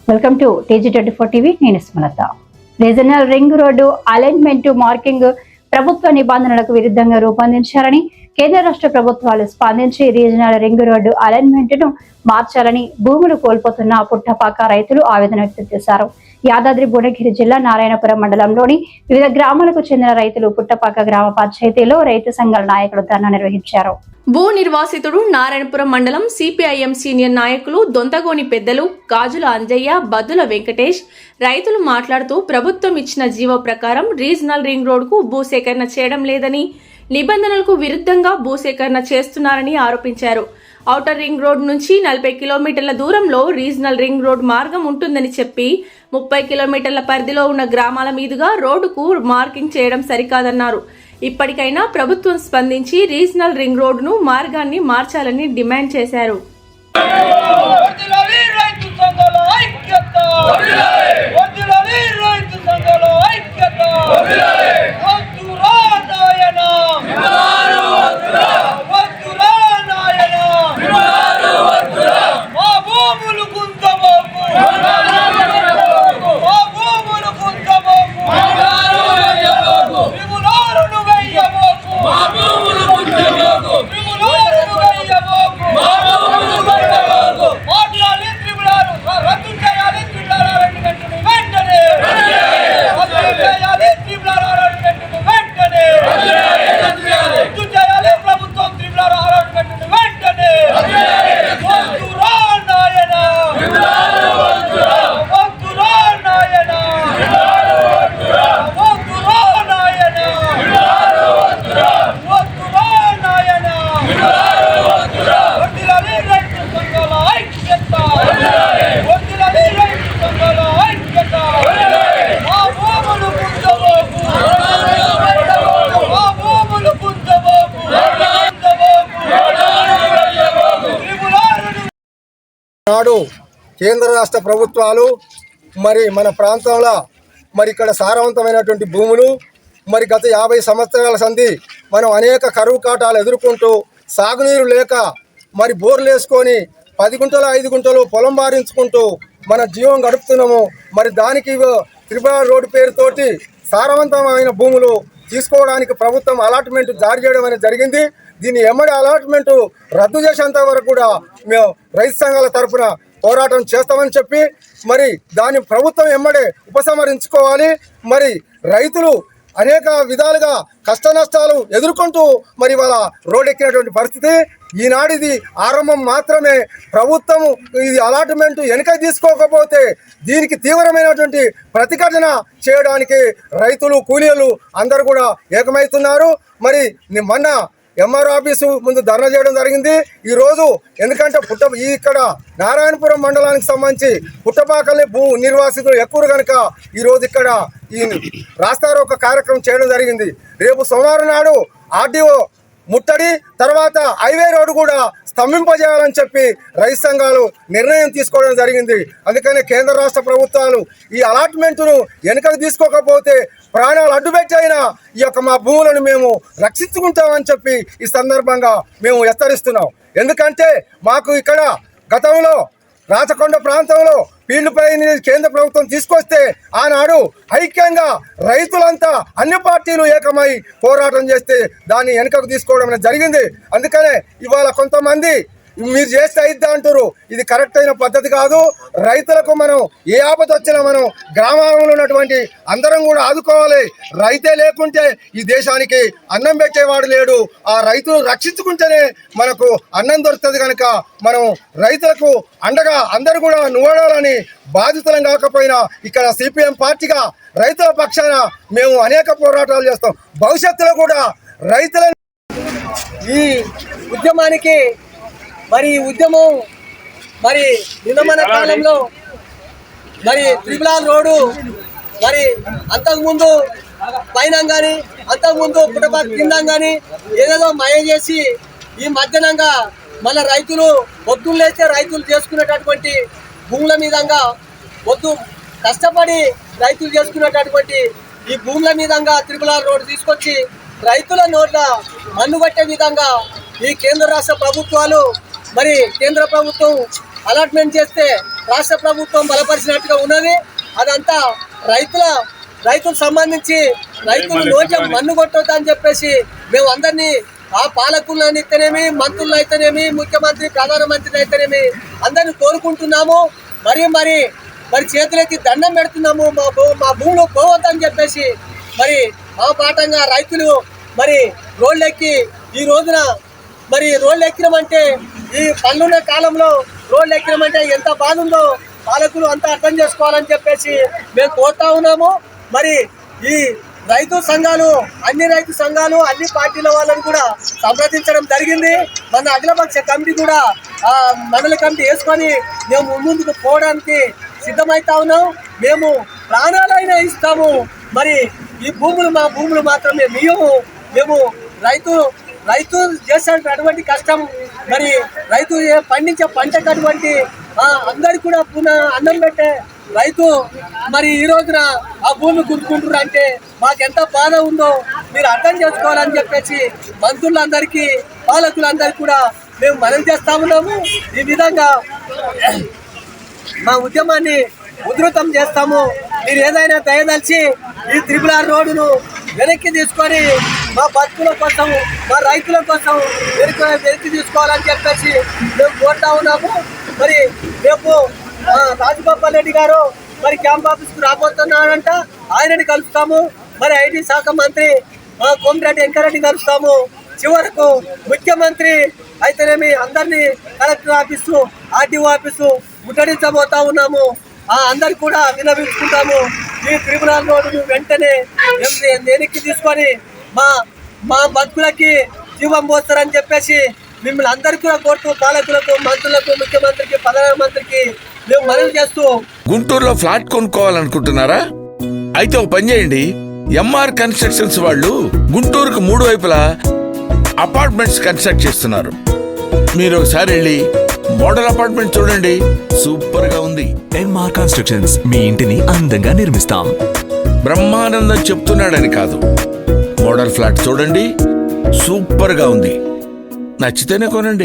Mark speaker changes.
Speaker 1: Welcome to TG24 TV. నేను స్మలత. Regional ring road alignment marking ప్రభుత్వ నిబంధనలకు విరుద్ధంగా రూపొందించారని కేంద్ర రాష్ట్ర ప్రభుత్వాలు స్పందించి రీజనల్ రింగ్ రోడ్డు అలైన్మెంట్ ను మార్చాలని భూములు కోల్పోతున్న పుట్టపాక రైతులు ఆవేదన వ్యక్తం చేశారు. యాదాద్రి భువనగిరి జిల్లా నారాయణపురం మండలంలోని వివిధ గ్రామాలకు చెందిన రైతులు పుట్టపాక గ్రామ పంచాయతీలో రైతు సంఘాల నాయకులు ధర్నా నిర్వహించారు.
Speaker 2: భూ నిర్వాసితుడు నారాయణపురం మండలం సిపిఐఎం సీనియర్ నాయకులు దొంతగోని పెద్దలు గాజుల అంజయ్య, బద్దుల వెంకటేష్ రైతులు మాట్లాడుతూ ప్రభుత్వం ఇచ్చిన జీవో ప్రకారం రీజనల్ రింగ్ రోడ్డుకు భూసేకరణ చేయడం లేదని, నిబంధనలకు విరుద్ధంగా భూసేకరణ చేస్తున్నారని ఆరోపించారు. ఔటర్ రింగ్ రోడ్ నుంచి 40 కిలోమీటర్ల దూరంలో రీజనల్ రింగ్ రోడ్ మార్గం ఉంటుందని చెప్పి 30 కిలోమీటర్ల పరిధిలో ఉన్న గ్రామాల మీదుగా రోడ్డుకు మార్కింగ్ చేయడం సరికాదన్నారు. ఇప్పటికైనా ప్రభుత్వం స్పందించి రీజనల్ రింగ్ రోడ్డును మార్గాన్ని మార్చాలని డిమాండ్ చేశారు.
Speaker 3: నాడు కేంద్ర రాష్ట్ర ప్రభుత్వాలు మన ప్రాంతంలో ఇక్కడ సారవంతమైనటువంటి భూములు గత 50 సంవత్సరాల సంధి మనం అనేక కరువు కాటాలు ఎదుర్కొంటూ సాగునీరు లేక బోర్లు వేసుకొని 10 గుంటలు 5 గుంటలు పొలం బారించుకుంటూ మన జీవం గడుపుతున్నాము. దానికి త్రిపుర రోడ్డు పేరుతోటి సారవంతమైన భూములు తీసుకోవడానికి ప్రభుత్వం అలాట్మెంట్ జారీ చేయడం అనేది జరిగింది. దీన్ని ఎమ్మడి అలాట్మెంట్ రద్దు చేసేంత వరకు కూడా మేము రైతు సంఘాల తరఫున పోరాటం చేస్తామని చెప్పి దాని ప్రభుత్వం ఎమ్మడే ఉపసంహరించుకోవాలి. రైతులు అనేక విధాలుగా కష్ట నష్టాలు ఎదుర్కొంటూ వాళ్ళ రోడ్ ఎక్కినటువంటి పరిస్థితి. ఈనాడిది ఆరంభం మాత్రమే. ప్రభుత్వం ఇది అలాట్మెంట్ వెనక తీసుకోకపోతే దీనికి తీవ్రమైనటువంటి ప్రతిఘటన చేయడానికి రైతులు, కూలీలు అందరూ కూడా ఏకమవుతున్నారు. మొన్న ఎంఆర్ ఆఫీసు ముందు ధర్నా చేయడం జరిగింది. ఈరోజు ఎందుకంటే ఇక్కడ నారాయణపురం మండలానికి సంబంధించి పుట్టపాకల్లి భూ నిర్వాసితులు ఎక్కువ కనుక ఈరోజు ఇక్కడ ఈ రాస్తారోక కార్యక్రమం చేయడం జరిగింది. రేపు సోమవారం నాడు ఆర్డీఓ ముట్టడి తర్వాత హైవే రోడ్డు కూడా స్తంభింపజేయాలని చెప్పి రైతు సంఘాలు నిర్ణయం తీసుకోవడం జరిగింది. అందుకనే కేంద్ర రాష్ట్ర ప్రభుత్వాలు ఈ అలాట్మెంట్ను వెనుకకు తీసుకోకపోతే ప్రాణాలు అడ్డుపెట్టైనా మా భూములను మేము రక్షించుకుంటామని చెప్పి ఈ సందర్భంగా మేము హెచ్చరిస్తున్నాం. ఎందుకంటే మాకు ఇక్కడ గతంలో రాచకొండ ప్రాంతంలో ఫీల్డ్పై కేంద్ర ప్రభుత్వం తీసుకొస్తే ఆనాడు ఐక్యంగా రైతులంతా అన్ని పార్టీలు ఏకమై పోరాటం చేస్తే దాన్ని వెనుకకు తీసుకోవడం జరిగింది. అందుకనే ఇవాళ కొంతమంది మీరు చేస్తే అయిద్దా అంటారు. ఇది కరెక్ట్ అయిన పద్ధతి కాదు. రైతులకు మనం ఏ ఆపద వచ్చినా మనం గ్రామంలో ఉన్నటువంటి అందరం కూడా ఆదుకోవాలి. రైతే లేకుంటే ఈ దేశానికి అన్నం పెట్టేవాడు లేడు. ఆ రైతులు రక్షించుకుంటేనే మనకు అన్నం దొరుకుతుంది. కనుక మనం రైతులకు అండగా అందరూ కూడా నిలబడాలని, బాధితులం కాకపోయినా ఇక్కడ సిపిఎం పార్టీగా రైతుల పక్షాన మేము అనేక పోరాటాలు చేస్తాం. భవిష్యత్తులో కూడా రైతుల
Speaker 4: ఈ ఉద్యమానికి ఈ ఉద్యమం నిన్నమన కాలంలో త్రిపుల రోడ్డు అంతకుముందు పైన కానీ అంతకుముందు పుట్టపాక కింద కానీ ఏదేదో మయం చేసి ఈ మధ్యాహ్నంగా మన రైతులు పొద్దున్న లేస్తే రైతులు చేసుకునేటటువంటి భూముల మీదంగా కష్టపడి రైతులు చేసుకునేటటువంటి ఈ భూముల మీదంగా త్రిపుల రోడ్డు తీసుకొచ్చి రైతుల నోట్ల మన్నుగట్టే విధంగా ఈ కేంద్ర రాష్ట్ర ప్రభుత్వాలు కేంద్ర ప్రభుత్వం అలాట్మెంట్ చేస్తే రాష్ట్ర ప్రభుత్వం బలపరిచినట్టుగా ఉన్నది. అదంతా రైతులకు సంబంధించి రైతులు రోజు మన్ను కొట్టొద్దని చెప్పేసి మేము అందరినీ ఆ పాలకులను అయితేనేమి, మంత్రులు అయితేనేమి, ముఖ్యమంత్రి, ప్రధానమంత్రి అయితేనేమి అందరినీ కోరుకుంటున్నాము. మరి చేతులెత్తి దండం పెడుతున్నాము. మా భూములు పోవద్దని చెప్పేసి మరి ఆ పాఠంగా రైతులు మరి రోడ్లెక్కి ఈ రోజున మరి రోడ్లు ఎక్కినామంటే ఈ పన్నున్న కాలంలో రోడ్లు ఎక్కినామంటే ఎంత బాధ ఉందో పాలకులు అంతా అర్థం చేసుకోవాలని చెప్పేసి మేము కోరుతా ఉన్నాము. మరి ఈ రైతు సంఘాలు అన్ని పార్టీల వాళ్ళని కూడా సంప్రదించడం జరిగింది. మన అఖిలపక్ష కమిటీ కూడా మండల కమిటీ వేసుకొని మేము ముందుకు పోవడానికి సిద్ధమవుతా ఉన్నాం. మేము ప్రాణాలైనా ఇస్తాము. మరి ఈ మా భూములు మాత్రమే మేము రైతు చేసేటటువంటి కష్టం, మరి రైతు పండించే పంటకు అటువంటి అందరికి కూడా అన్నం పెట్టే రైతు మరి ఈ రోజున ఆ భూమి గుర్తుకుంటారు అంటే మాకెంత బాధ ఉందో మీరు అర్థం చేసుకోవాలని చెప్పేసి మంత్రులందరికీ, పాలకులందరికీ కూడా మేము మనవి చేస్తా ఉన్నాము. ఈ విధంగా మా ఉద్యమాన్ని ఉధృతం చేస్తాము. మీరు ఏదైనా దయదలిచి ఈ RRR రోడ్డును వెనక్కి తీసుకొని మా బతుకుల కోసం, మా రైతుల కోసం వెనక్కి తీసుకోవాలని చెప్పేసి మేము కోరుతా ఉన్నాము. మరి రేపు రాజగోపాల్ రెడ్డి గారు మరి క్యాంప్ ఆఫీస్కు రాబోతున్నారంట, ఆయనని కలుస్తాము. మరి ఐటీ శాఖ మంత్రి కోమటిరెడ్డి వెంకరెడ్డి కలుస్తాము. చివరకు ముఖ్యమంత్రి అయితేనేమి అందరినీ కలెక్టర్ ఆఫీసు, ఆర్టీఓ ఆఫీసు ముట్టడించబోతా ఉన్నాము. అందరు కూడా విన్నవించుకుంటాము. ఈ RRR రోడ్డును వెంటనే వెనక్కి తీసుకొని మా బతుకులకి జీవం పోస్తారని చెప్పేసి మిమ్మల్ని అందరికీ కూడా కోరుతూ పాలకులకు, మంత్రులకు, ముఖ్యమంత్రికి, ప్రధానమంత్రికి మేము మనవి చేస్తూ
Speaker 5: గుంటూరులో ఫ్లాట్ కొనుక్కోవాలనుకుంటున్నారా? అయితే ఒక పని చేయండి, ఎంఆర్ కన్స్ట్రక్షన్స్ వాళ్ళు గుంటూరుకు 3 వైపులా అపార్ట్మెంట్స్ కన్స్ట్రక్ట్ చేస్తున్నారు. మీరు ఒకసారి వెళ్ళి మోడల్ అపార్ట్మెంట్ చూడండి, సూపర్ గా ఉంది.
Speaker 6: ఎంఆర్ కన్స్ట్రక్షన్స్ మీ ఇంటిని అందంగా నిర్మిస్తాం.
Speaker 5: బ్రహ్మానందం చెప్తున్నాడని కాదు, మోడల్ ఫ్లాట్ చూడండి, సూపర్ గా ఉంది. నచ్చితేనే కొనండి.